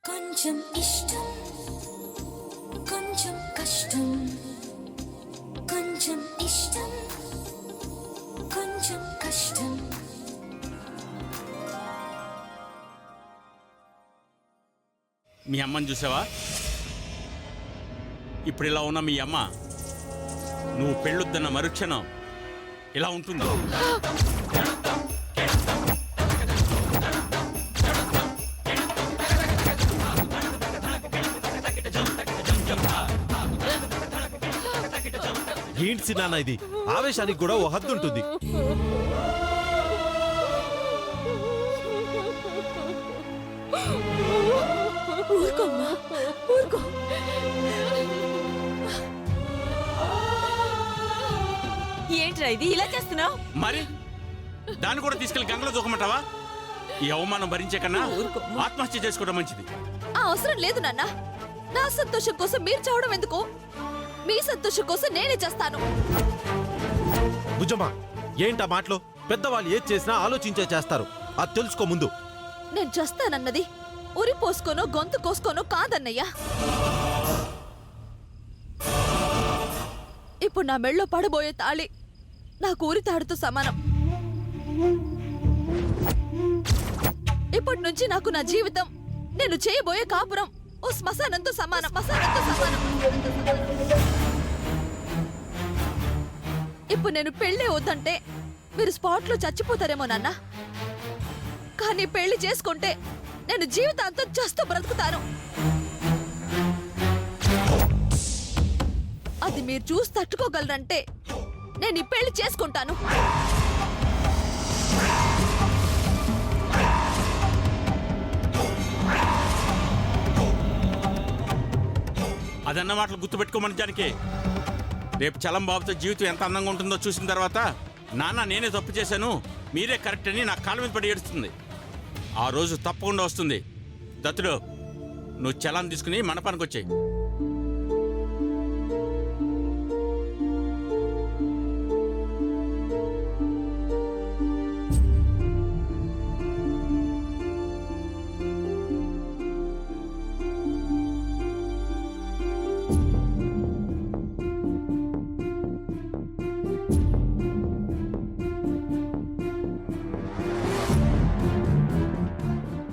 కొంచెం ఇష్టం కొంచెం కష్టం కొంచెం ఇష్టం కొంచెం కష్టం. మీ అమ్మని చూసావా? ఇప్పుడు ఇలా ఉన్న మీ అమ్మ నువ్వు పెళ్ళొద్దన్న మరుక్షణం ఇలా ఉంటుంది. ఏంటి సినాన్న ఇది? ఆవేశానికి కూడా ఓ హద్దు ఉంటుంది. ఊరుకోమ్మా, ఊరుకో. ఏంట్రా ఇది ఇలా చేస్తున్నావు? మరి దాన్ని కూడా తీసుకెళ్లి గంగలో దూకమంటావా? ఈ అవమానం భరించే కన్నా ఆత్మహత్య చేసుకోవడం మంచిది. ఆ అవసరం లేదు నాన్న. నా సంతోషం కోసం మీరు చావడం ఎందుకు? మీ సంతోషం కోసం నేనే చేస్తాను. భుజమ్మా, ఏంటా మాటలు? పెద్దవాళ్ళు ఏది చేసినా ఆలోచించే చేస్తారు. అది తెలుసుకో ముందు. నేను చేస్తానన్నది ఉరి పోసుకోనో గొంతు కోసుకోనో కాదన్నయ్యా. ఇప్పుడు నా మెళ్ళో పడబోయే తాళి నాకు ఊరి తాడుతో సమానం. ఇప్పటి నుంచి నాకు నా జీవితం, నేను చేయబోయే కాపురం ఓ శ్మశానంతో సమానం. ఇప్పుడు నేను పెళ్ళే వద్దంటే మీరు స్పాట్లో చచ్చిపోతారేమో నాన్న. కానీ పెళ్లి చేసుకుంటే నేను జీవితాంతం చేస్తూ బ్రతుకుతాను. అది మీరు చూసి తట్టుకోగలరంటే నేను ఈ పెళ్లి చేసుకుంటాను. అదన్న మాటలు గుర్తుపెట్టుకోమని జానకి. రేపు చలం బాబుతో జీవితం ఎంత అందంగా ఉంటుందో చూసిన తర్వాత నాన్న నేనే తప్పు చేశాను, మీరే కరెక్ట్ అని నా కాళ్ళ మీద పడి ఏడుస్తుంది. ఆ రోజు తప్పకుండా వస్తుంది. దత్తుడు, నువ్వు చలం తీసుకుని మండపానికి వచ్చాయి.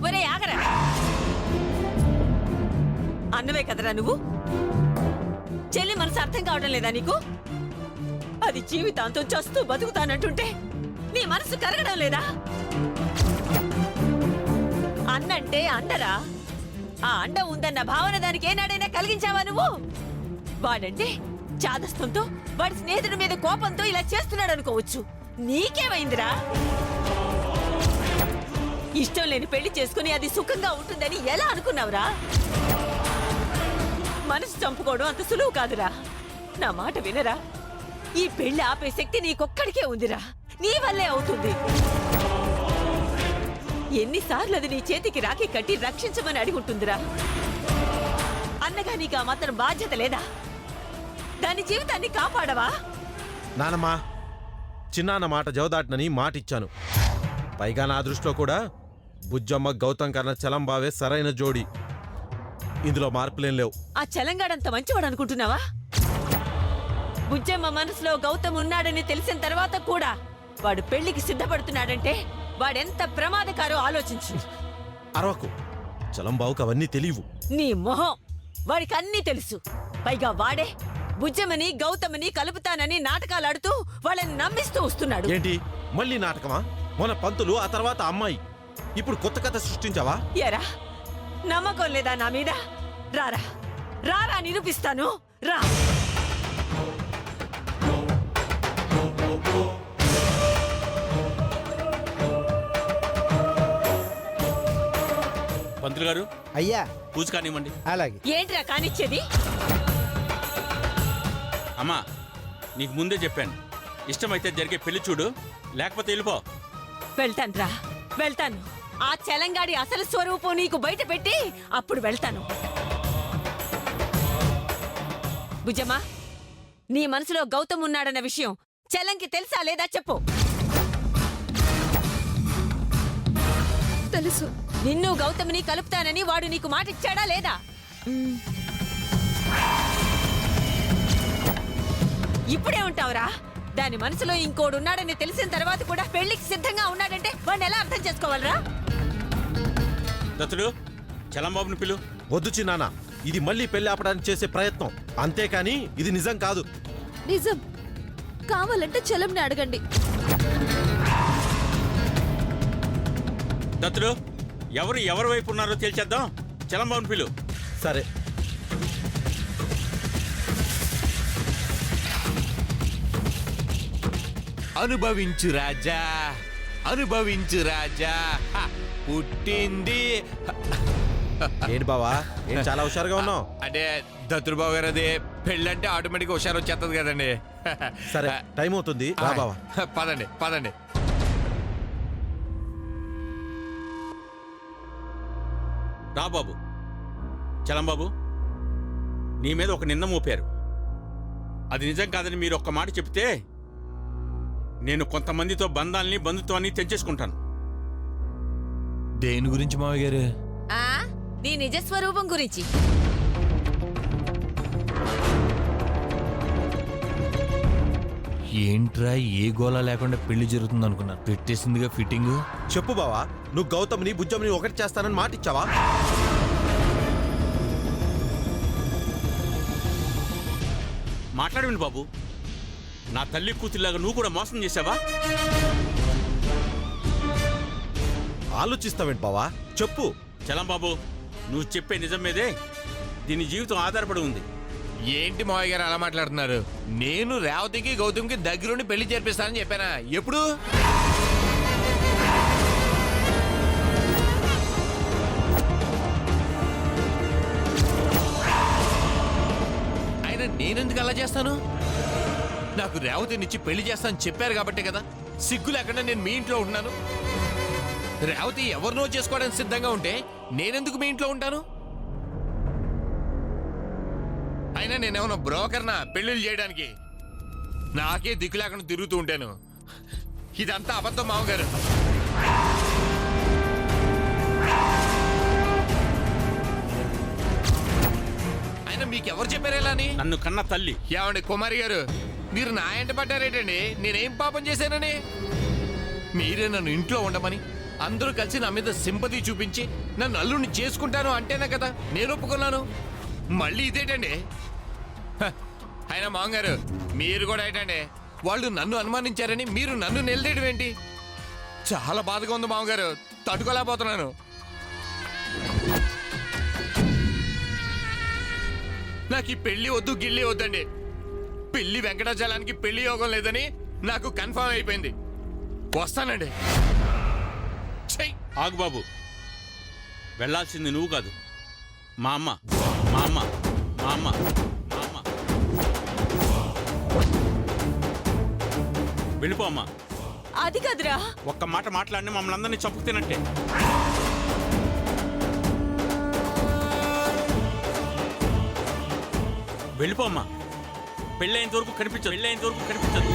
ఒరే ఆగరా, అన్నవే కదరా నువ్వు? చెల్లి మనసు అర్థం కావడం లేదా నీకు? అది జీవితాంతం చస్తూ బతుకుతానంటుంటే నీ మనసు కరగడం లేదా? అన్నంటే అండరా. ఆ అండ ఉందన్న భావన దానికి ఏనాడైనా కలిగించావా నువ్వు? వాడంటే చాదస్తంతో, వాడి స్నేహితుడి మీద కోపంతో ఇలా చేస్తున్నాడు అనుకోవచ్చు. నీకేమైందిరా? ఇష్టం లేని పెళ్లి చేసుకుని అది సుఖంగా ఉంటుందని ఎలా అనుకున్నావురా? మనసు చంపుకోవడం అంత సులువు కాదురా. నా మాట వినరా? ఈ పెళ్లి ఆపే శక్తి నీకొక్కడికే ఉందిరా. నీ వల్లే అవుతుంది. ఎన్నిసార్లు అది నీ చేతికి రాఖీ కట్టి రక్షించమని అడిగుంటుందిరా. అన్నగా నీకు ఆ మాత్రం బాధ్యత లేదా? దాని జీవితాన్ని కాపాడవా? నానమ్మా, చిన్నాన్న మాట జవదాటనని మాటిచ్చాను. పైగా నా దృష్టిలో కూడా బుజ్జమ్మ గౌతమ్ కన్నా చలం బావే సరైన జోడి. ఇందులో మార్పులేం లేవు. ఆ చలంగాడంత మంచివాడు అనుకుంటున్నావా? బుజ్జమ్మ మనసులో గౌతమ్ ఉన్నాడని తెలిసిన తర్వాత కూడా వాడు పెళ్లికి సిద్ధపడుతున్నాడంటే వాడెంత ప్రమాదకారో ఆలోచించు. అరవకు, చలం బావుకు అవన్నీ తెలియవు. నీ మొహం, వాడికి అన్నీ తెలుసు. పైగా వాడే బుజ్జమ్మని గౌతమ్ని కలుపుతానని నాటకాలాడుతూ వాళ్ళని నమ్మిస్తూ వస్తున్నాడు. ఏంటి మళ్ళీ నాటకమా? మన పంతులు, ఆ తర్వాత అమ్మాయి. ఇప్పుడు కొత్త కథ సృష్టించావా? ఎరా, నమ్మకం లేదా నా మీద? రారా రారా నిరూపిస్తాను, రా. పంతులు గారు, అయ్యా పూజ కానివ్వండి. అలాగే. ఏంట్రా కానిచ్చేది? అమ్మా, నీకు ముందే చెప్పాను, ఇష్టమైతే జరిగే పెళ్లి చూడు, లేకపోతే వెళ్ళిపో. వెళ్తాను, వెళ్తాను. ఆ చలంగాడి అసలు స్వరూపం నీకు బయట పెట్టి అప్పుడు వెళ్తాను. బుజ్జమ్మా, నీ మనసులో గౌతమ్ ఉన్నాడన్న విషయం చలంకి తెలుసా లేదా చెప్పు. తెలుసు. నిన్ను గౌతమిని కలుపుతానని వాడు నీకు మాట ఇచ్చాడా లేదా? ఇప్పుడే ఉంటావురా? దాని మనసులో ఇంకోడున్నాడని తెలిసిన తర్వాత కూడా పెళ్లికి సిద్ధంగా ఉన్నాడంటే వాడిని ఎలా అర్థం చేసుకోవాలరా? దత్తుడు చలంబాబుని పిలు. వద్దు చిన్నాన్న, ఇది మళ్ళీ పెళ్లి ఆపడానికి చేసే ప్రయత్నం, అంతేకాని ఇది నిజం కాదు. నిజం కావాలంటే చలంని అడగండి. దత్తుడు ఎవరి వైపు ఉన్నారో తేల్చేద్దాం. చలంబాబుని పిలు. సరే, అనుభవించు రాజా, అనుభవించు రాజా, పుట్టింది. ఏంటి బావా, ఏంటి చాలా హుషారుగా ఉన్నావు? అంటే దత్తుడు బాబు గారు, అదే పెళ్ళంటే ఆటోమేటిక్గా హుషారు వచ్చేస్తుంది కదండి. సరే, టైం అవుతుంది, రా బావా. పదండి పదండి. రా బాబు. చలంబాబు, నీ మీద ఒక నింద మోపారు. అది నిజం కాదని మీరు ఒక్క మాట చెప్తే నేను కొంతమందితో బంధాల్ని బంధుత్వాన్ని తెంచేసుకుంటాను. దేని గురించి మావయ్య గారు? నీ నిజస్వరూపం గురించి. ఏంట్రా, ఏ గోళ లేకుండా పెళ్లి జరుగుతుంది అనుకున్నా, పెట్టేసిందిగా ఫిట్టింగ్. చెప్పు బావా, నువ్వు గౌతమ్ని బుజ్జమ్మని ఒకటి చేస్తానని మాట ఇచ్చావా? మాట్లాడమండి బాబు. నా తల్లి కూతురులాగా నువ్వు కూడా మోసం చేసావా? ఆలోచిస్తావేంటి బావా, చెప్పు. చలంబాబు, నువ్వు చెప్పే నిజం మీదే దీని జీవితం ఆధారపడి ఉంది. ఏంటి మావయ్య గారు అలా మాట్లాడుతున్నారు? నేను రేవతికి గౌతమ్కి దగ్గరుండి పెళ్లి చేర్పిస్తానని చెప్పానా? ఎప్పుడు? అయినా నేనెందుకు అలా చేస్తాను? నాకు రేవతినిచ్చి పెళ్లి చేస్తానని చెప్పారు కాబట్టే కదా సిగ్గు లేకుండా నేను మీ ఇంట్లో ఉంటున్నాను. రేవతి ఎవరినో చేసుకోవడానికి సిద్ధంగా ఉంటే నేనెందుకు మీ ఇంట్లో ఉంటాను? అయినా నేనేమన్నా బ్రోకర్నా పెళ్లిళ్ళు చేయడానికి? నాకే దిక్కు లేకుండా తిరుగుతూ ఉంటాను. ఇదంతా అబద్ధం మామగారు. అయినా మీకెవరు చెప్పారేలా అని? నన్ను కన్న తల్లి. ఏమండి కుమారి గారు, మీరు నా ఎంట పడ్డారేటండి? నేనేం పాపం చేశానని? మీరే నన్ను ఇంట్లో ఉండమని అందరూ కలిసి నా మీద సింపతి చూపించి నన్ను అల్లుడిని చేసుకుంటాను అంటేనే కదా నేను ఒప్పుకున్నాను. మళ్ళీ ఇదేటండి? అయినా మామగారు, మీరు కూడా ఏంటండి, వాళ్ళు నన్ను అనుమానించారని మీరు నన్ను నిలదేయడం ఏంటి? చాలా బాధగా ఉంది మామగారు, తట్టుకోలేకపోతున్నాను. నాకు ఈ పెళ్లి వద్దు గిల్లి వద్దండి. పెళ్లి వెంకటాచలానికి పెళ్లి యోగం లేదని నాకు కన్ఫర్మ్ అయిపోయింది. వస్తానండి. ఆగు బాబు, వెళ్ళాల్సింది నువ్వు కాదు, మా అమ్మ. మా అమ్మ మా అమ్మ మా అమ్మ. వెళ్ళిపో అమ్మా. అది కాదురా. ఒక్క మాట మాట్లాడి మమ్మల్ని అందరినీ చంపుకు తినట్టే. వెళ్ళిపో అమ్మా. పెళ్ళైనంత వరకు కనిపించదు, పెళ్ళైనంత వరకు కనిపించదు.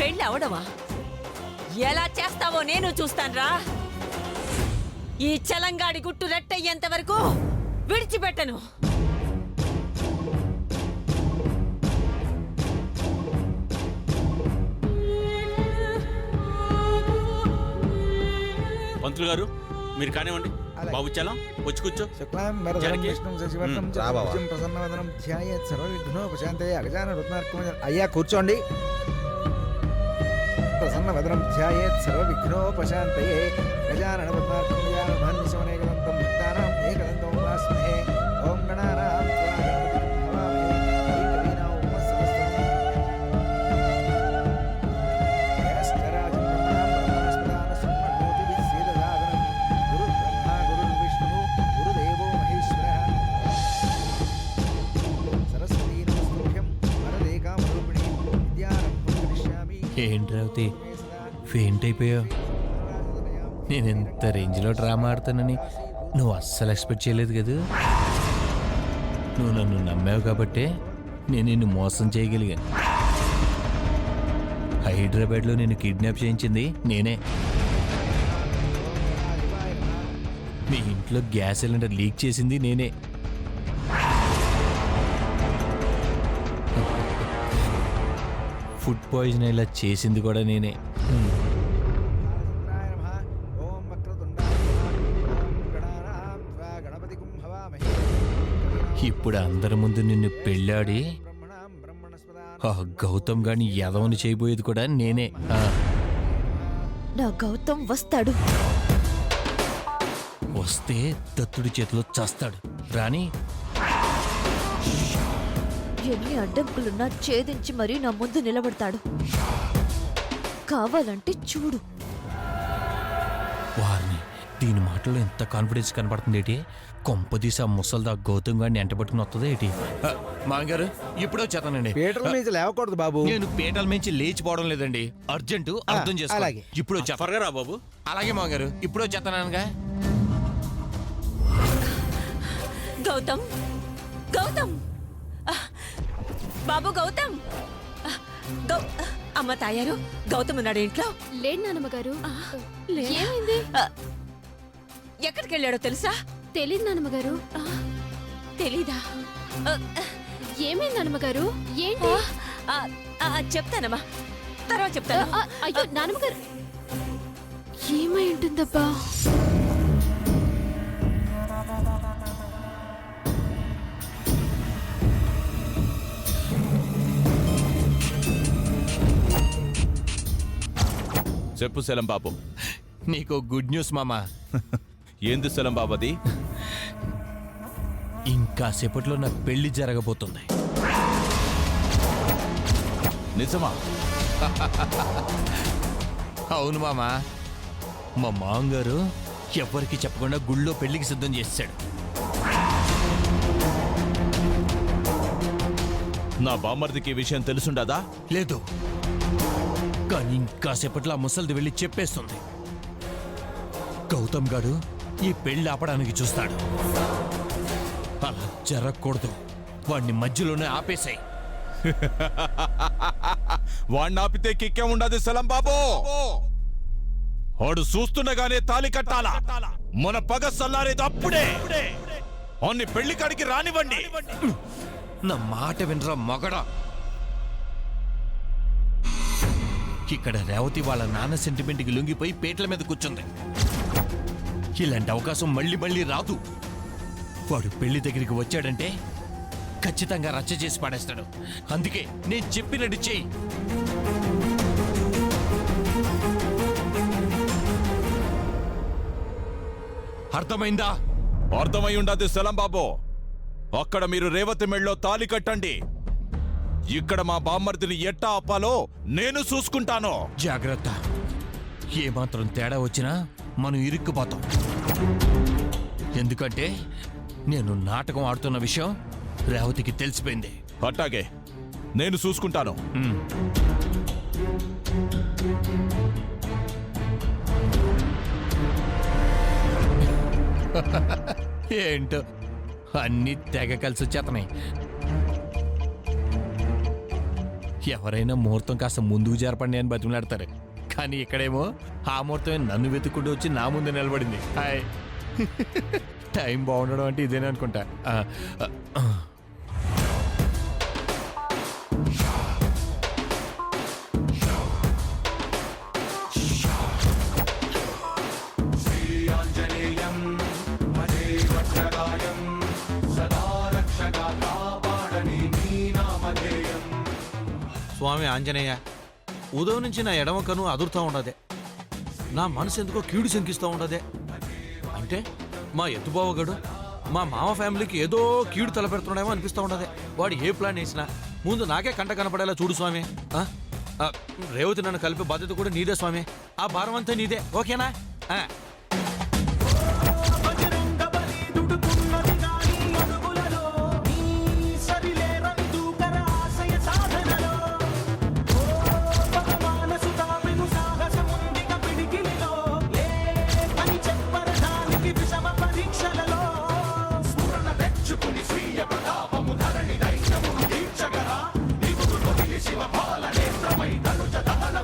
పెళ్ళి అవడమా? ఎలా చేస్తావో నేను చూస్తాన్రా. ఈ చలంగాడి గుట్టు రెట్టయ్యేంత వరకు విడిచిపెట్టను. పంతులు గారు, మీరు కానివ్వండి. బాబు చలం వచ్చి కూర్చో. అయ్యా కూర్చోండి. ప్రసన్న వదనం ధ్యాయేత్ సర్వ విఘ్నోపశాంతయే. గజానన పద్మార్కం గజాననమహర్నిశమనేకదంతం భక్తానాం ఏకదంతం ఉపాస్మహే. ఓం గణానాం త్వా గణపతిం హవామహే. కవిం కవీనాం ఉపమశ్రవస్తమం. జ్యేష్ఠరాజం బ్రహ్మణాం బ్రహ్మణస్పదాన శృణ్వన్నోతిభిः సేదసాదనం. గురుర్బ్రహ్మా గురుర్విష్ణుః గురుదేవో మహేశ్వరः. సరస్వతీ నమస్తుభ్యం వరదే కామరూపిణి విద్యారంభం కరిష్యామి. ఏంటి రేవతి, ఫెయింట్ అయిపోయావు? నేను ఎంత రేంజ్లో డ్రామా ఆడతానని నువ్వు అస్సలు ఎక్స్పెక్ట్ చేయలేదు కదా. నువ్వు నన్ను నమ్మావు కాబట్టే నేను నిన్ను మోసం చేయగలిగాను. హైదరాబాద్లో నేను కిడ్నాప్ చేయించింది నేనే. మీ ఇంట్లో గ్యాస్ సిలిండర్ లీక్ చేసింది నేనే. ఫుడ్ పాయిజన్ ఇలా చేసింది కూడా నేనే. బాలచంద్రాయ నమః. ఓం వక్రతుండాయ నమః. ఓం గణానాం త్వా గణపతిగుం హవామహే. ఇప్పుడు అందరి ముందు నిన్ను పెళ్ళాడి బ్రహ్మణాం బ్రహ్మణస్పదాన్ ఆ గౌతమ్ గారిని యదవని చేయబోయేది కూడా నేనే. నా గౌతమ్ వస్తాడు. వస్తే దత్తుడి చేతిలో చస్తాడు. రాని ఎన్ని అడ్డంకులున్నా ఛేదించి మరీ నా ముందు నిలబడతాడు. కావాలంటే చూడు. వారిని దీని మాటలో ఎంత కాన్ఫిడెన్స్ కనపడుతుంది ఏంటి? కొంపదీసి ఆ ముసల్దా గౌతమ్ గారిని ఎంటబట్టుకుని వస్తుంది ఏంటి? మాంగారు ఇప్పుడు వచ్చేతానండి. పీటల నుంచి లేవకూడదు బాబు. నేను పీటల నుంచి లేచిపోవడం లేదండి. అర్జెంటు అర్థం చేసుకో. అలాగే. ఇప్పుడు వచ్చేస్తా. త్వరగా రా బాబు. అలాగే మాంగారు ఇప్పుడు వచ్చేస్తానగా. గౌతమ్ గౌతమ్ ఆ, బాబు గౌతమ్ ఆ, అమ్మ తాయారు గౌతమ్ ఉన్నాడు ఇంట్లో. లేడు నాన్నమ్మగారు. లే. ఏమైంది? ఆ, ఎక్కడికి వెళ్ళాడో తెలుసా? తెలీదు నాన్నమ్మగారు. తెలీదా? ఆ, ఏమైంది నాన్నమ్మగారు? ఏంటి? ఆ, ఆ, చెప్తానమ్మా, తర్వాత చెప్తాను. అయ్యో నాన్నమ్మగారు, ఏమై ఉంటుందబ్బా? చెప్పు సెలం బాబు. నీకు గుడ్ న్యూస్ మామా. ఏంది సెలం బాబది? ఇంకా సేపట్లో నా పెళ్లి జరగబోతుంది. నిజమా? అవును మామా. మా మాంగారు ఎవరికి చెప్పకుండా గుళ్ళో పెళ్లికి సిద్ధం చేశాడు. నా బామ్మర్దికి ఈ విషయం తెలుసుండదా? లేదు, కానీ ఇంకా సేపట్లో ఆ ముసలిది వెళ్ళి చెప్పేస్తుంది. గౌతమ్ గారు ఈ పెళ్లి ఆపడానికి చూస్తాడు. అలా జరగకూడదు. వాడిని మధ్యలోనే ఆపేశాయి. వాణ్ణి ఆపితే కిక్కే ఉండదు సెలం బాబు. వాడు చూస్తుండగానే తాలి కట్టాలా. మన పగ సల్లారేది అప్పుడే. వాణ్ణి పెళ్లి కాడికి రానివ్వండి. నా మాట వినరా మగడా. ఇక్కడ రేవతి వాళ్ళ నాన్న సెంటిమెంట్కి లొంగిపోయి పేట్ల మీద కూర్చుంది. ఇలాంటి అవకాశం మళ్ళీ మళ్ళీ రాదు. వాడు పెళ్లి దగ్గరికి వచ్చాడంటే ఖచ్చితంగా రచ్చ చేసి పాడేస్తాడు. అందుకే నేను చెప్పినట్టు చెయ్యి. అర్థమైందా? అర్థమై ఉండదు సెలం బాబు. అక్కడ మీరు రేవతి మెళ్ళో తాలి కట్టండి. ఇక్కడ మా బామ్మర్దిని ఎట్టా ఆపాలో నేను చూసుకుంటాను. జాగ్రత్త. ఏమాత్రం తేడా వచ్చినా మనం ఇరుక్కుపోతాం. ఎందుకంటే నేను నాటకం ఆడుతున్న విషయం రేవతికి తెలిసిపోయింది. అట్టాగే నేను చూసుకుంటాను. ఏంటో అన్ని తెగ కలిసి వచ్చేతనాయి. ఎవరైనా ముహూర్తం కాస్త ముందుకు జరపండి అని బతిమలాడతారు. కానీ ఇక్కడేమో ఆ ముహూర్తమే నన్ను వెతుక్కుంటూ వచ్చి నా ముందు నిలబడింది. హాయ్. టైం బాగుండడం అంటే ఇదేనే అనుకుంటా. స్వామి ఆంజనేయ, ఉదయం నుంచి నా ఎడమ కను అదురుతా ఉండదే. నా మనసు ఎందుకో కీడు శంకిస్తూ ఉండదే. అంటే మా ఎత్తుబావగడు మా మామ ఫ్యామిలీకి ఏదో కీడు తలపెడుతున్నాడేమో అనిపిస్తూ ఉండదే. వాడు ఏ ప్లాన్ వేసినా ముందు నాకే కంట కనపడేలా చూడు స్వామి. రేవతి నన్ను కలిపే బాధ్యత కూడా నీదే స్వామి. ఆ భారం అంతా నీదే, ఓకేనా? శివ బాల నేత్రమై నలుచ దహన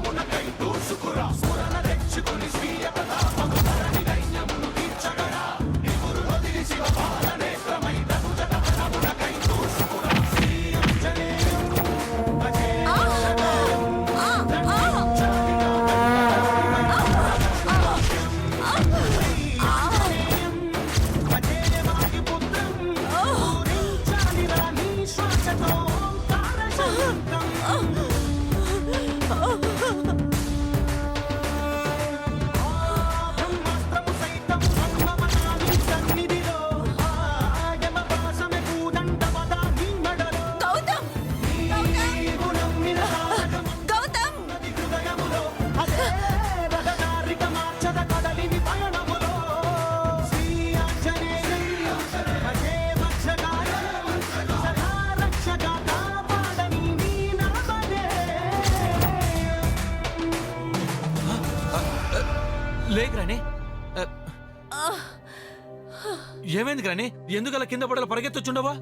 ఏమైంది గ్రాని? ఎందుకు అలా కింద పడాలి పరిగెత్తొచ్చుండవా?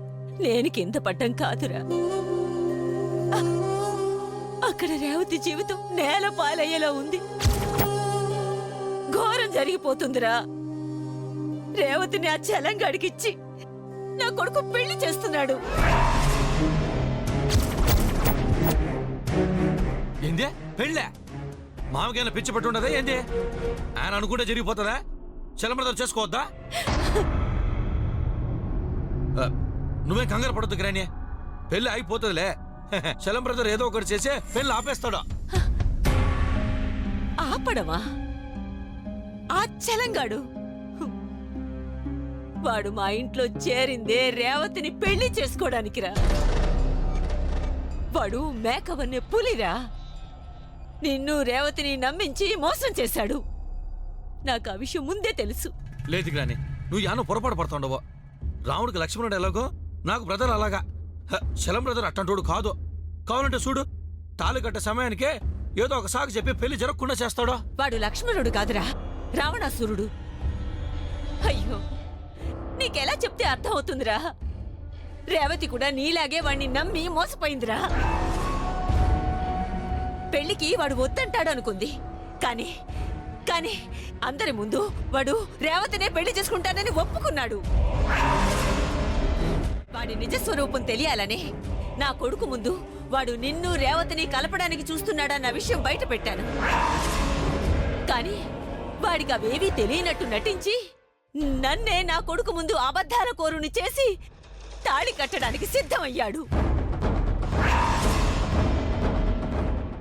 నేను కింద పడ్డం కాదురా, అక్కడ రేవతి జీవితం నేల పాలయ్యేలా ఉంది. ఘోరం జరిగిపోతుందిరా. రేవతిని ఆ చలంగాడికిచ్చి నా కొడుకు పెళ్లి చేస్తున్నాడు. ఏందే పెళ్ళే? మామకైనా పిచ్చి పట్టు ఉండదా ఏంది? ఆయన అనుకుంటే జరిగిపోతుందా? చలమరదలు చేసుకోవద్దా? నువ్వేం కంగారు పడొద్దు గ్రాని, పెళ్లి అయిపోతుందిలే. చలం బ్రదర్ ఏదో ఒకటి చేసే పెళ్లి ఆపేస్తాడు. ఆపడమా? ఆ చలంగాడు వాడు మా ఇంట్లో చేరిందే రేవతిని పెళ్లి చేసుకోవడానికిరా. వాడు మేకవన్నే పులిరా. నిన్ను రేవతిని నమ్మించి మోసం చేశాడు. నాకు ఆ విషయం ముందే తెలుసు. లేదు గ్రాని, నువ్వు యానో పొరపాటు పడుతుండవు. రాముడికి లక్ష్మణుడు ఎలాగో నాకు బ్రదర్ అలాగా. చలం బ్రదర్ అట్టంటోడు కాదు. కావాలంటే చూడు, తాళి కట్టే సమయానికే ఏదో ఒక సాగు చెప్పి పెళ్లి జరగకుండా చేస్తాడు. వాడు లక్ష్మణుడు కాదురా, రావణాసురుడు. అయ్యో, నీకెలా చెప్తే అర్థం అవుతుందిరా? రేవతి కూడా నీలాగే వాణ్ణి నమ్మి మోసపోయిందిరా. పెళ్లికి వాడు వద్దంటాడు అనుకుంది, కానీ కానీ అందరి ముందు వాడు రేవతినే పెళ్లి చేసుకుంటానని ఒప్పుకున్నాడు. వాడి నిజస్వరూపం తెలియాలని నా కొడుకు ముందు వాడు నిన్ను రేవతిని కలపడానికి చూస్తున్నాడన్న విషయం బయట పెట్టాను. కానీ వాడికి అవేవీ తెలియనట్టు నటించి నన్నే నా కొడుకు ముందు అబద్ధాల కోరుని చేసి తాళి కట్టడానికి సిద్ధమయ్యాడు.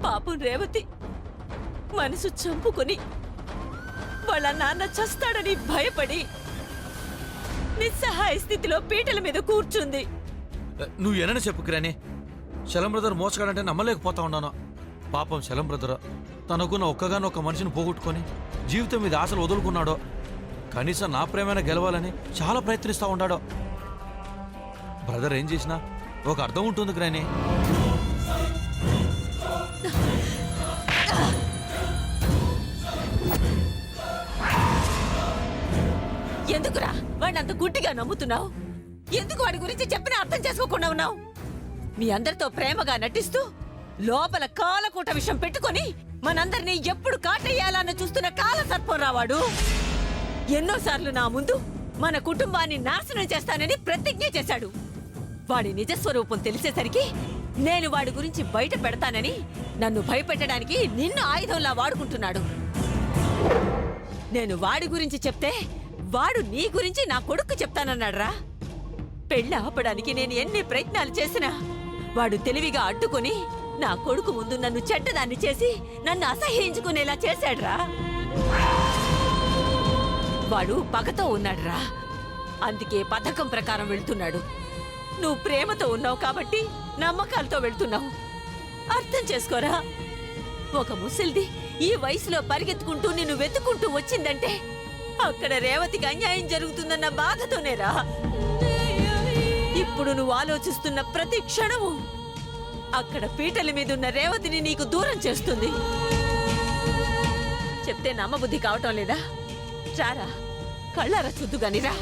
పాపం రేవతి మనసు చంపుకొని వాళ్ళ నాన్న చస్తాడని భయపడి నిస్సహాయ స్థితిలో పీటల మీద కూర్చుంది. నువ్వు ఏనని చెప్పు గ్రాని, చలం బ్రదర్ మోసగాడంటే నమ్మలేకపోతా ఉన్నాను. పాపం చలం బ్రదర్ తనకున్న ఒక్కగానొక్క మనిషిని పోగొట్టుకొని జీవితం మీద ఆశలు వదులుకున్నాడో. కనీసం నా ప్రేమైన గెలవాలని చాలా ప్రయత్నిస్తా ఉన్నాడో. బ్రదర్ ఏం చేసినా ఒక అర్థం ఉంటుంది గ్రాని. ఎందుకురా వాడిని అంత గుడ్డిగా నమ్ముతున్నావు? ఎందుకు వాడి గురించి చెప్పినా అర్థం చేసుకోకుండా ఉన్నావు? మీ అందరితో ప్రేమగా నటిస్తూ లోపల కాలకూట విషయం పెట్టుకొని మనందరినీ ఎప్పుడు కాటేయాలన్న చూస్తున్న కాల సర్పం రావాడు. ఎన్నోసార్లు నా ముందు మన కుటుంబాన్ని నాశనం చేస్తానని ప్రతిజ్ఞ చేశాడు. వాడి నిజస్వరూపం తెలిసేసరికి నేను వాడి గురించి బయట పెడతానని నన్ను భయపెట్టడానికి నిన్ను ఆయుధంలా వాడుకుంటున్నాడు. నేను వాడి గురించి చెప్తే వాడు నీ గురించి నా కొడుకు చెప్తానన్నాడ్రా. పెళ్లి ఆపడానికి నేను ఎన్ని ప్రయత్నాలు చేసినా వాడు తెలివిగా అడ్డుకొని నా కొడుకు ముందు నన్ను చెడ్డదాన్ని చేసి నన్ను అసహ్యించుకునేలా చేశాడ్రా. వాడు పగతో ఉన్నాడ్రా. అందుకే పథకం ప్రకారం వెళ్తున్నాడు. నువ్వు ప్రేమతో ఉన్నావు కాబట్టి నమ్మకాలతో వెళ్తున్నావు. అర్థం చేసుకోరా. ఒక ముసలిది ఈ వయసులో పరిగెత్తుకుంటూ నిన్ను వెతుకుంటూ వచ్చిందంటే అక్కడ రేవతికి అన్యాయం జరుగుతుందన్న బాధతోనేరా. ఇప్పుడు నువ్వు ఆలోచిస్తున్న ప్రతి క్షణము అక్కడ పీటల మీదున్న రేవతిని నీకు దూరం చేస్తుంది. చెప్తే నమ్మబుద్ధి కావటం లేదా? చారా కళ్ళారా చూద్దుగానిరా.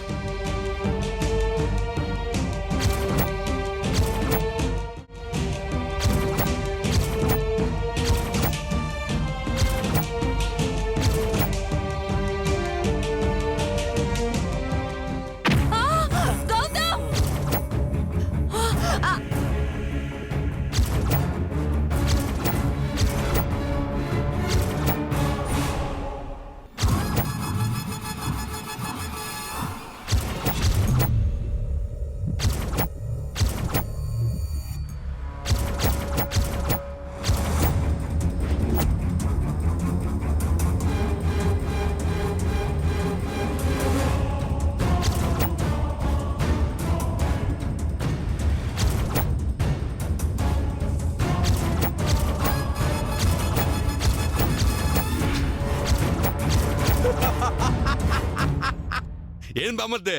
ఏం బామర్దే,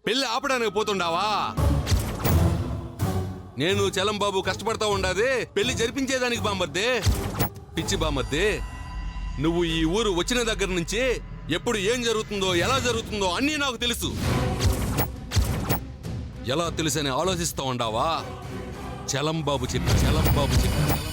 పెళ్లి ఆపడానికి పోతుండావా? నేను చలం బాబు కష్టపడతా ఉండాది పెళ్లి జరిపించేదానికి బామర్దే. పిచ్చి బామర్దే, నువ్వు ఈ ఊరు వచ్చిన దగ్గర నుంచి ఎప్పుడు ఏం జరుగుతుందో ఎలా జరుగుతుందో అన్నీ నాకు తెలుసు. ఎలా తెలుసని ఆలోచిస్తా ఉండావా? చలంబాబు చెప్పి